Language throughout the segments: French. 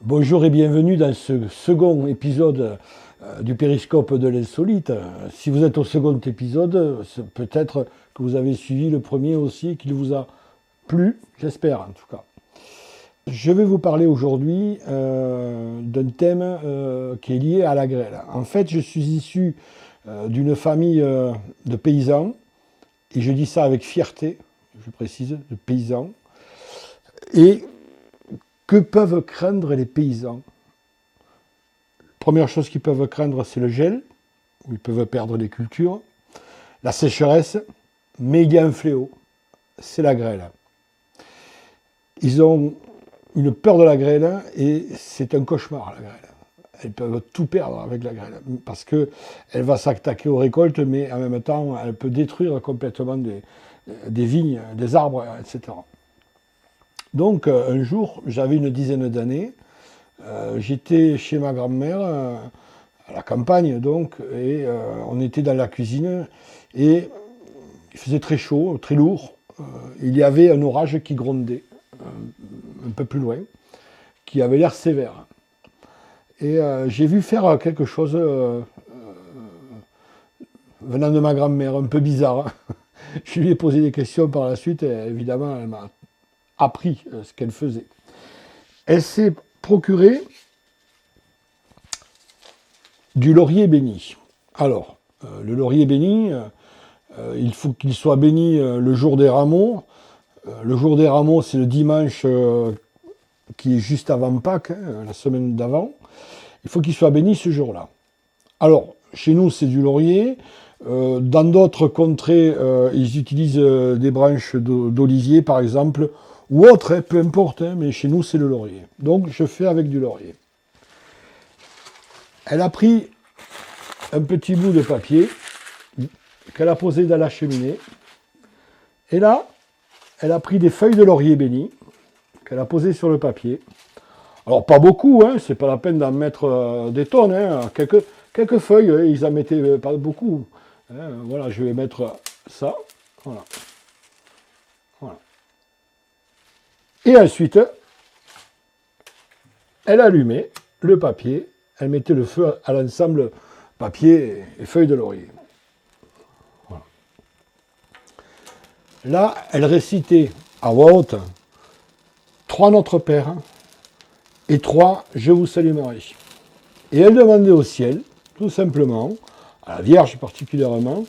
Bonjour et bienvenue dans ce second épisode du Périscope de l'insolite. Si vous êtes au second épisode, peut-être que vous avez suivi le premier aussi, qu'il vous a plu, j'espère en tout cas. Je vais vous parler aujourd'hui d'un thème qui est lié à la grêle. En fait, je suis issu d'une famille de paysans, et je dis ça avec fierté, je précise, de paysans. Et que peuvent craindre les paysans? Première chose qu'ils peuvent craindre, c'est le gel, où ils peuvent perdre les cultures, la sécheresse, mais il y a un fléau, c'est la grêle. Ils ont une peur de la grêle et c'est un cauchemar, la grêle. Elles peuvent tout perdre avec la grêle, parce qu'elle va s'attaquer aux récoltes, mais en même temps, elle peut détruire complètement des vignes, des arbres, etc. Donc, un jour, j'avais une dizaine d'années, j'étais chez ma grand-mère, à la campagne donc, et on était dans la cuisine, et il faisait très chaud, très lourd, il y avait un orage qui grondait, un peu plus loin, qui avait l'air sévère. Et j'ai vu faire quelque chose venant de ma grand-mère, un peu bizarre. Je lui ai posé des questions par la suite, et évidemment, elle m'a appris ce qu'elle faisait. Elle s'est procuré du laurier béni. Alors, le laurier béni, il faut qu'il soit béni le jour des rameaux. Le jour des rameaux, c'est le dimanche qui est juste avant Pâques, la semaine d'avant. Il faut qu'il soit béni ce jour-là. Alors, chez nous, c'est du laurier. Dans d'autres contrées, ils utilisent des branches d'olivier, par exemple, ou autre, peu importe, mais chez nous, c'est le laurier. Donc, je fais avec du laurier. Elle a pris un petit bout de papier qu'elle a posé dans la cheminée. Et là, elle a pris des feuilles de laurier béni qu'elle a posées sur le papier. Alors, pas beaucoup, hein, c'est pas la peine d'en mettre des tonnes. Hein, quelques feuilles, hein, ils en mettaient pas beaucoup. Hein, voilà, je vais mettre ça. Voilà. Voilà. Et ensuite, elle allumait le papier, elle mettait le feu à l'ensemble papier et feuilles de laurier. Voilà. Là, elle récitait à voix haute 3 Notre Père et 3 Je vous salue Marie. Et elle demandait au ciel, tout simplement, à la Vierge particulièrement,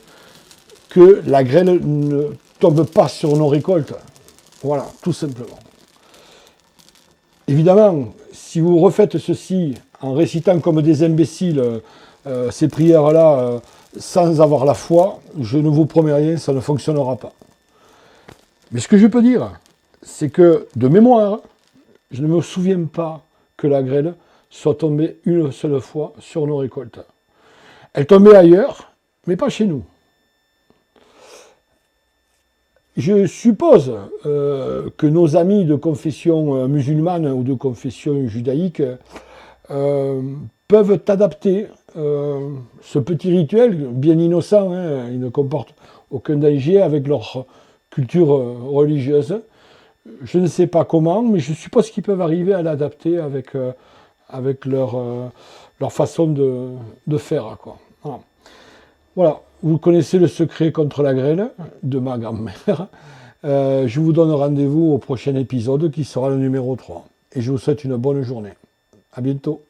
que la grêle ne tombe pas sur nos récoltes. Voilà, tout simplement. Évidemment, si vous refaites ceci en récitant comme des imbéciles ces prières-là sans avoir la foi, je ne vous promets rien, ça ne fonctionnera pas. Mais ce que je peux dire, c'est que, de mémoire, je ne me souviens pas que la grêle soit tombée une seule fois sur nos récoltes. Elle tombait ailleurs, mais pas chez nous. Je suppose que nos amis de confession musulmane ou de confession judaïque peuvent adapter ce petit rituel, bien innocent, hein, il ne comporte aucun danger avec leur culture religieuse. Je ne sais pas comment, mais je suppose qu'ils peuvent arriver à l'adapter avec leur façon de faire, quoi. Voilà. Voilà, vous connaissez le secret contre la grêle de ma grand-mère. Je vous donne rendez-vous au prochain épisode qui sera le numéro 3. Et je vous souhaite une bonne journée. À bientôt.